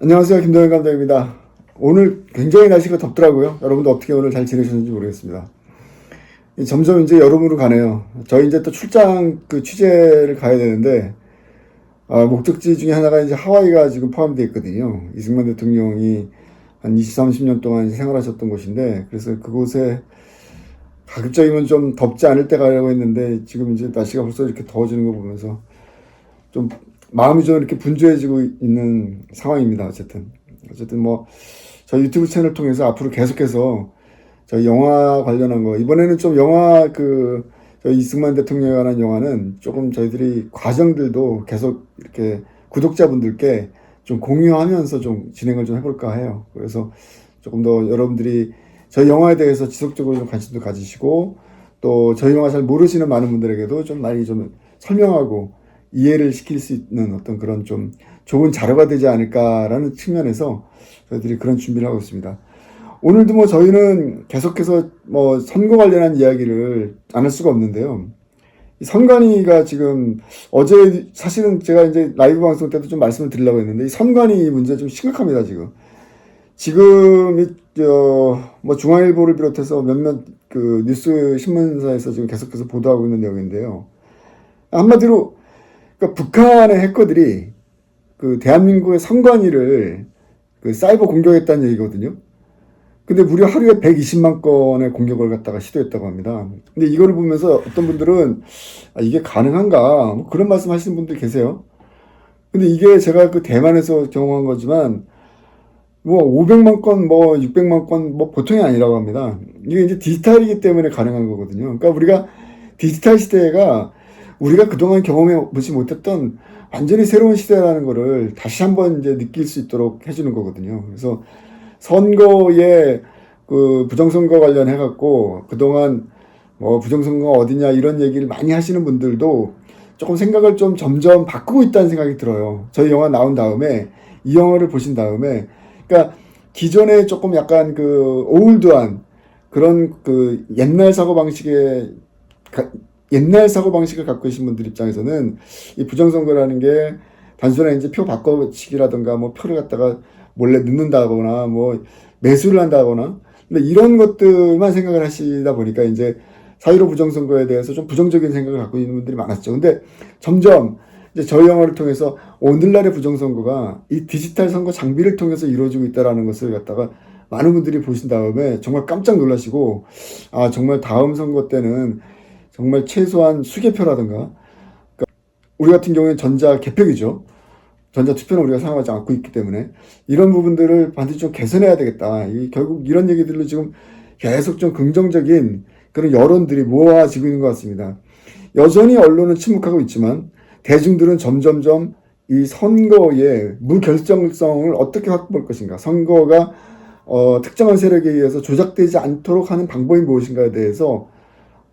안녕하세요. 김동현 감독입니다. 오늘 굉장히 날씨가 덥더라고요. 여러분도 어떻게 오늘 잘 지내셨는지 모르겠습니다. 점점 이제 여름으로 가네요. 저희 이제 또 출장 취재를 가야 되는데, 목적지 중에 하나가 이제 하와이가 지금 포함되어 있거든요. 이승만 대통령이 한 20, 30년 동안 생활하셨던 곳인데, 그래서 그곳에 가급적이면 좀 덥지 않을 때 가려고 했는데, 지금 이제 날씨가 벌써 이렇게 더워지는 거 보면서 좀 마음이 좀 이렇게 분주해지고 있는 상황입니다. 어쨌든 뭐 저희 유튜브 채널 통해서 앞으로 계속해서 저희 영화 관련한 거, 이번에는 좀 영화 저희 이승만 대통령에 관한 영화는 조금 저희들이 과정들도 계속 이렇게 구독자분들께 좀 공유하면서 좀 진행을 좀 해볼까 해요. 그래서 조금 더 여러분들이 저희 영화에 대해서 지속적으로 좀 관심도 가지시고, 또 저희 영화 잘 모르시는 많은 분들에게도 좀 많이 좀 설명하고 이해를 시킬 수 있는 어떤 그런 좀 좋은 자료가 되지 않을까라는 측면에서 저희들이 그런 준비를 하고 있습니다. 오늘도 뭐 저희는 계속해서 뭐 선거 관련한 이야기를 안 할 수가 없는데요. 이 선관위가 지금 어제 사실은 제가 이제 라이브 방송 때도 좀 말씀을 드리려고 했는데, 이 선관위 문제 좀 심각합니다, 지금. 지금 뭐 중앙일보를 비롯해서 몇몇 뉴스 신문사에서 지금 계속해서 보도하고 있는 내용인데요. 한마디로 그러니까 북한의 해커들이 대한민국의 선관위를 사이버 공격했다는 얘기거든요. 근데 무려 하루에 120만 건의 공격을 갖다가 시도했다고 합니다. 근데 이거를 보면서 어떤 분들은 이게 가능한가? 뭐 그런 말씀 하시는 분들 계세요. 근데 이게 제가 대만에서 경험한 거지만 뭐 500만 건, 뭐 600만 건, 뭐 보통이 아니라고 합니다. 이게 이제 디지털이기 때문에 가능한 거거든요. 그러니까 우리가 디지털 시대가 우리가 그동안 경험해 보지 못했던 완전히 새로운 시대라는 거를 다시 한번 이제 느낄 수 있도록 해주는 거거든요. 그래서 선거에 부정선거 관련해갖고 그동안 뭐 부정선거가 어디냐 이런 얘기를 많이 하시는 분들도 조금 생각을 좀 점점 바꾸고 있다는 생각이 들어요. 저희 영화 나온 다음에, 이 영화를 보신 다음에, 그러니까 기존에 조금 약간 올드한 그런 옛날 사고방식을 갖고 계신 분들 입장에서는 이 부정선거라는 게 단순한 이제 표 바꿔치기라든가 뭐 표를 갖다가 몰래 넣는다거나 뭐 매수를 한다거나, 근데 이런 것들만 생각을 하시다 보니까 이제 4.15 부정선거에 대해서 좀 부정적인 생각을 갖고 있는 분들이 많았죠. 근데 점점 이제 저희 영화를 통해서 오늘날의 부정선거가 이 디지털 선거 장비를 통해서 이루어지고 있다는 것을 갖다가 많은 분들이 보신 다음에 정말 깜짝 놀라시고, 정말 다음 선거 때는 정말 최소한 수개표라든가, 그러니까 우리 같은 경우에는 전자 개표기죠. 전자 투표는 우리가 사용하지 않고 있기 때문에 이런 부분들을 반드시 좀 개선해야 되겠다. 결국 이런 얘기들로 지금 계속 좀 긍정적인 그런 여론들이 모아지고 있는 것 같습니다. 여전히 언론은 침묵하고 있지만 대중들은 점점점 이 선거의 무결정성을 어떻게 확보할 것인가, 선거가 특정한 세력에 의해서 조작되지 않도록 하는 방법이 무엇인가에 대해서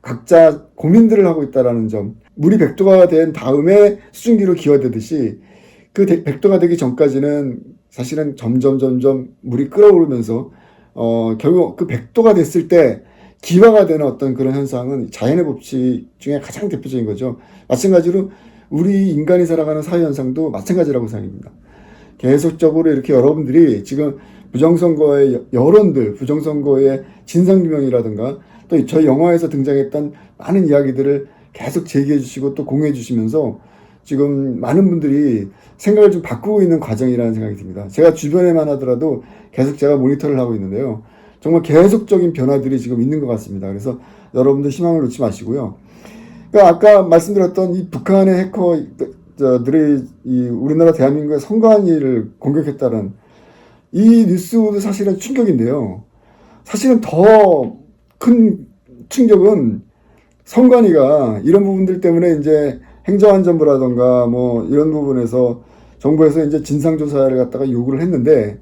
각자 고민들을 하고 있다는 점, 물이 100도가 된 다음에 수증기로 기화되듯이 100도가 되기 전까지는 사실은 점점 물이 끓어오르면서 결국 100도가 됐을 때 기화가 되는 어떤 그런 현상은 자연의 법칙 중에 가장 대표적인 거죠. 마찬가지로 우리 인간이 살아가는 사회 현상도 마찬가지라고 생각합니다. 계속적으로 이렇게 여러분들이 지금 부정선거의 여론들, 부정선거의 진상규명이라든가 또 저희 영화에서 등장했던 많은 이야기들을 계속 제기해 주시고 또 공유해 주시면서 지금 많은 분들이 생각을 좀 바꾸고 있는 과정이라는 생각이 듭니다. 제가 주변에만 하더라도 계속 제가 모니터를 하고 있는데요. 정말 계속적인 변화들이 지금 있는 것 같습니다. 그래서 여러분들 희망을 놓지 마시고요. 그러니까 아까 말씀드렸던 이 북한의 해커들이 우리나라 대한민국의 선관위를 공격했다는 이 뉴스도 사실은 충격인데요. 사실은 더 큰 충격은 선관위가 이런 부분들 때문에 이제 행정안전부라던가 뭐 이런 부분에서 정부에서 이제 진상조사를 갖다가 요구를 했는데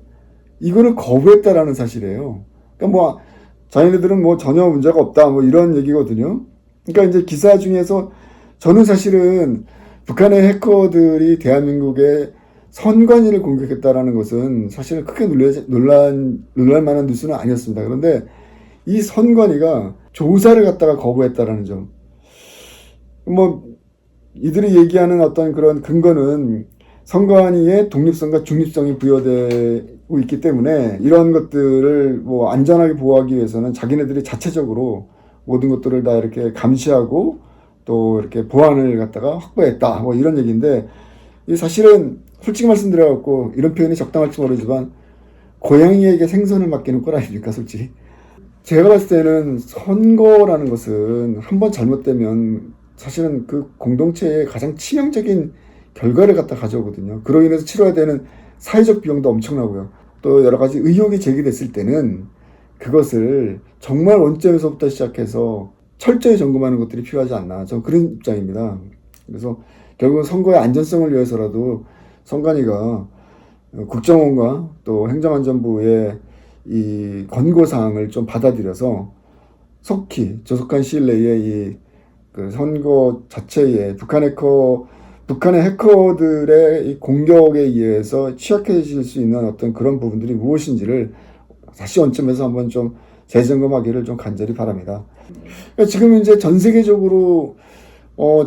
이거를 거부했다라는 사실이에요. 그러니까 뭐 자기네들은 뭐 전혀 문제가 없다 뭐 이런 얘기거든요. 그러니까 이제 기사 중에서 저는 사실은 북한의 해커들이 대한민국의 선관위를 공격했다라는 것은 사실 크게 놀랄 만한 뉴스는 아니었습니다. 그런데 이 선관위가 조사를 갖다가 거부했다라는 점, 뭐 이들이 얘기하는 어떤 그런 근거는 선관위의 독립성과 중립성이 부여되고 있기 때문에 이런 것들을 뭐 안전하게 보호하기 위해서는 자기네들이 자체적으로 모든 것들을 다 이렇게 감시하고 또 이렇게 보안을 갖다가 확보했다. 뭐 이런 얘기인데, 이 사실은 솔직히 말씀드려갖고 이런 표현이 적당할지 모르지만 고양이에게 생선을 맡기는 꼴 아닙니까, 솔직히. 제가 봤을 때는 선거라는 것은 한번 잘못되면 사실은 그 공동체의 가장 치명적인 결과를 갖다 가져오거든요. 그로 인해서 치러야 되는 사회적 비용도 엄청나고요. 또 여러 가지 의혹이 제기됐을 때는 그것을 정말 원점에서부터 시작해서 철저히 점검하는 것들이 필요하지 않나. 저는 그런 입장입니다. 그래서 결국은 선거의 안전성을 위해서라도 선관위가 국정원과 또 행정안전부의 이 권고사항을 좀 받아들여서 속히 조속한 시일 내에 이 그 선거 자체에 북한의 해커들의 이 공격에 의해서 취약해질 수 있는 어떤 그런 부분들이 무엇인지를 다시 원점에서 한번 좀 재점검하기를 좀 간절히 바랍니다. 지금 이제 전 세계적으로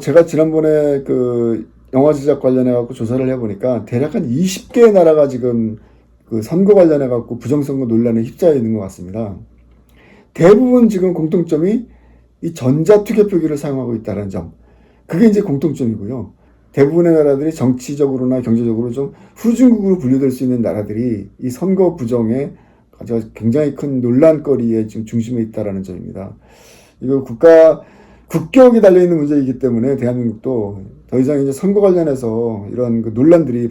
제가 지난번에 그 영화 제작 관련해 갖고 조사를 해보니까 대략 한 20개의 나라가 지금 그 선거 관련해 갖고 부정선거 논란에 휩싸여 있는 것 같습니다. 대부분 지금 공통점이 이 전자투개표기를 사용하고 있다는 점. 그게 이제 공통점이고요. 대부분의 나라들이 정치적으로나 경제적으로 좀 후진국으로 분류될 수 있는 나라들이 이 선거 부정에 굉장히 큰 논란거리의 지금 중심에 있다라는 점입니다. 이거 국격이 달려있는 문제이기 때문에 대한민국도 더 이상 이제 선거 관련해서 이런 그 논란들이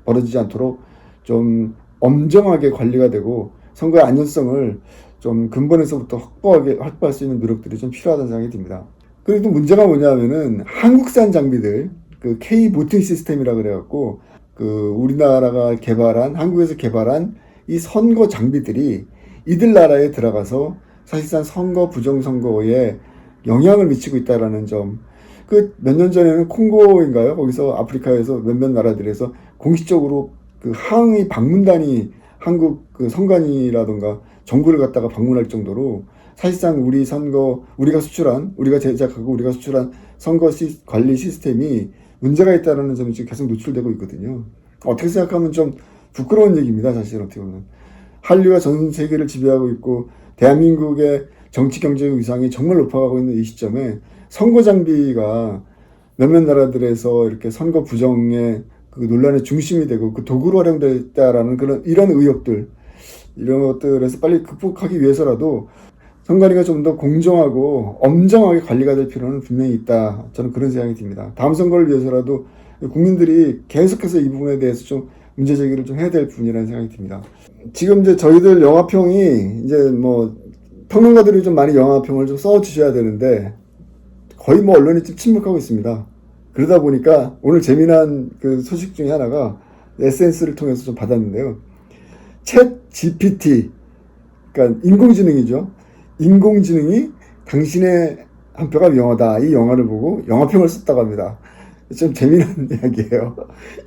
벌어지지 않도록 좀 엄정하게 관리가 되고 선거의 안전성을 좀 근본에서부터 확보할 수 있는 노력들이 좀 필요하다는 생각이 듭니다. 그리고 또 문제가 뭐냐면은 한국산 장비들, 그 K 보팅 시스템이라 그래갖고 그 우리나라가 한국에서 개발한 이 선거 장비들이 이들 나라에 들어가서 사실상 선거 부정선거에 영향을 미치고 있다라는 점. 그 몇 년 전에는 콩고인가요? 거기서 아프리카에서 몇몇 나라들에서 공식적으로 그 항의 방문단이 한국 그 선관위라던가 정부를 갖다가 방문할 정도로 사실상 우리가 제작하고 우리가 수출한 선거 관리 시스템이 문제가 있다는 점이 지금 계속 노출되고 있거든요. 어떻게 생각하면 좀 부끄러운 얘기입니다, 사실 어떻게 보면. 한류가 전 세계를 지배하고 있고 대한민국의 정치 경제의 위상이 정말 높아가고 있는 이 시점에 선거 장비가 몇몇 나라들에서 이렇게 선거 부정의 그 논란의 중심이 되고 그 도구로 활용됐다라는 이런 의혹들, 이런 것들에서 빨리 극복하기 위해서라도 선관위가 좀 더 공정하고 엄정하게 관리가 될 필요는 분명히 있다. 저는 그런 생각이 듭니다. 다음 선거를 위해서라도 국민들이 계속해서 이 부분에 대해서 좀 문제 제기를 좀 해야 될 부분이라는 생각이 듭니다. 지금 이제 저희들 영화평이 이제 뭐 평론가들이 좀 많이 영화평을 좀 써주셔야 되는데 거의 뭐 언론이 좀 침묵하고 있습니다. 그러다 보니까 오늘 재미난 그 소식 중에 하나가 SNS를 통해서 좀 받았는데요. 챗 GPT, 그러니까 인공지능이죠. 인공지능이 당신의 한 표가 영화다. 이 영화를 보고 영화평을 썼다고 합니다. 좀 재미난 이야기예요.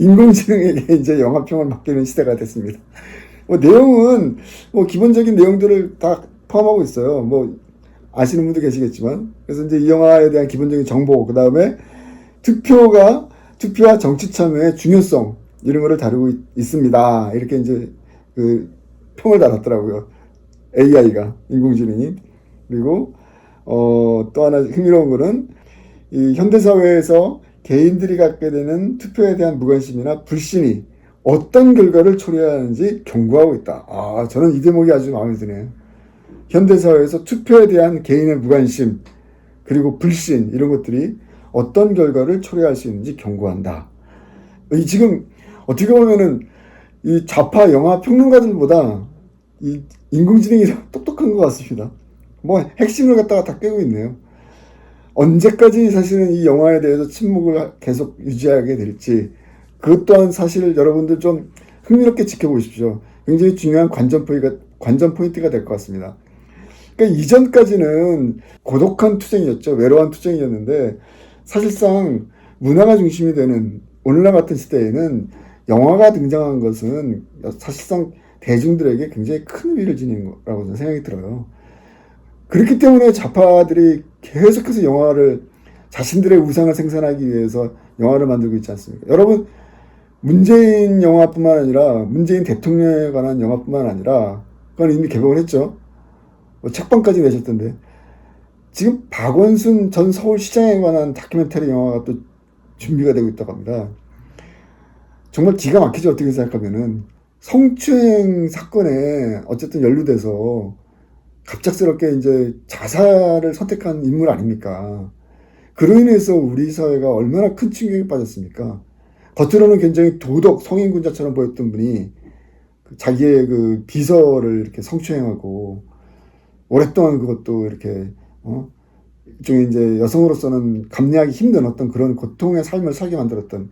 인공지능에게 이제 영화평을 맡기는 시대가 됐습니다. 뭐 내용은 뭐 기본적인 내용들을 다 포함하고 있어요. 뭐 아시는 분도 계시겠지만, 그래서 이제 이 영화에 대한 기본적인 정보, 그 다음에 투표와 정치 참여의 중요성 이런 거를 다루고 있습니다. 이렇게 이제 그 평을 달았더라고요. AI가, 인공지능이. 그리고 또 하나 흥미로운 거는 이 현대사회에서 개인들이 갖게 되는 투표에 대한 무관심이나 불신이 어떤 결과를 초래하는지 경고하고 있다. 저는 이 대목이 아주 마음에 드네요. 현대사회에서 투표에 대한 개인의 무관심, 그리고 불신, 이런 것들이 어떤 결과를 초래할 수 있는지 경고한다. 지금 어떻게 보면은 이 좌파 영화 평론가들보다 이 인공지능이 똑똑한 것 같습니다. 뭐 핵심을 갖다가 다 깨고 있네요. 언제까지 사실은 이 영화에 대해서 침묵을 계속 유지하게 될지, 그것 또한 사실 여러분들 좀 흥미롭게 지켜보십시오. 굉장히 중요한 관전 포인트가 될 것 같습니다. 그러니까 이전까지는 고독한 투쟁이었죠. 외로운 투쟁이었는데, 사실상 문화가 중심이 되는 오늘날 같은 시대에는 영화가 등장한 것은 사실상 대중들에게 굉장히 큰 의미를 지닌 거라고 저는 생각이 들어요. 그렇기 때문에 좌파들이 계속해서 자신들의 우상을 생산하기 위해서 영화를 만들고 있지 않습니까? 여러분, 문재인 영화뿐만 아니라 문재인 대통령에 관한 영화뿐만 아니라 그건 이미 개봉을 했죠. 책방까지 내셨던데 지금 박원순 전 서울시장에 관한 다큐멘터리 영화가 또 준비가 되고 있다고 합니다. 정말 기가 막히죠. 어떻게 생각하면은 성추행 사건에 어쨌든 연루돼서 갑작스럽게 이제 자살을 선택한 인물 아닙니까? 그로 인해서 우리 사회가 얼마나 큰 충격에 빠졌습니까? 겉으로는 굉장히 도덕 성인군자처럼 보였던 분이 자기의 그 비서를 이렇게 성추행하고 오랫동안 그것도 이렇게 일종의 이제 여성으로서는 감내하기 힘든 어떤 그런 고통의 삶을 살게 만들었던,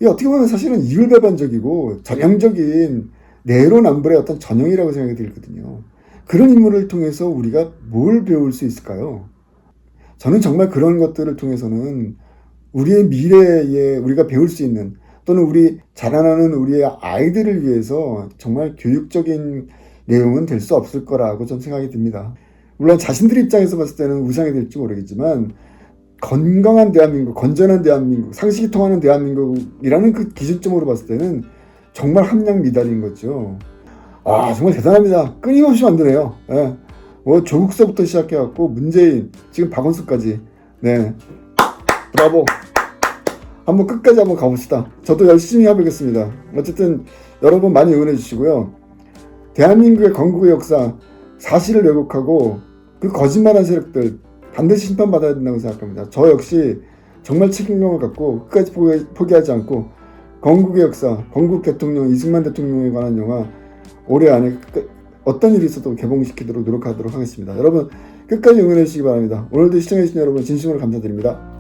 이 어떻게 보면 사실은 이율배반적이고 전형적인 내로남불의 어떤 전형이라고 생각이 들거든요. 그런 인물을 통해서 우리가 뭘 배울 수 있을까요? 저는 정말 그런 것들을 통해서는 우리의 미래에 우리가 배울 수 있는, 또는 우리 자라나는 우리의 아이들을 위해서 정말 교육적인 내용은 될 수 없을 거라고 좀 생각이 듭니다. 물론 자신들 입장에서 봤을 때는 우상이 될지 모르겠지만 건강한 대한민국, 건전한 대한민국, 상식이 통하는 대한민국이라는 그 기준점으로 봤을 때는 정말 함량 미달인 거죠. 아, 정말 대단합니다. 끊임없이 만드네요. 예. 뭐 조국서부터 시작해갖고 문재인, 지금 박원순까지. 네, 브라보. 한번 끝까지 한번 가봅시다. 저도 열심히 해보겠습니다. 어쨌든 여러분 많이 응원해 주시고요. 대한민국의 건국의 역사, 사실을 왜곡하고 그 거짓말한 세력들 반드시 심판받아야 된다고 생각합니다. 저 역시 정말 책임감을 갖고 끝까지 포기하지 않고 건국의 역사, 건국 대통령 이승만 대통령에 관한 영화 올해 안에 어떤 일이 있어도 개봉시키도록 노력하도록 하겠습니다. 여러분 끝까지 응원해 주시기 바랍니다. 오늘도 시청해 주신 여러분 진심으로 감사드립니다.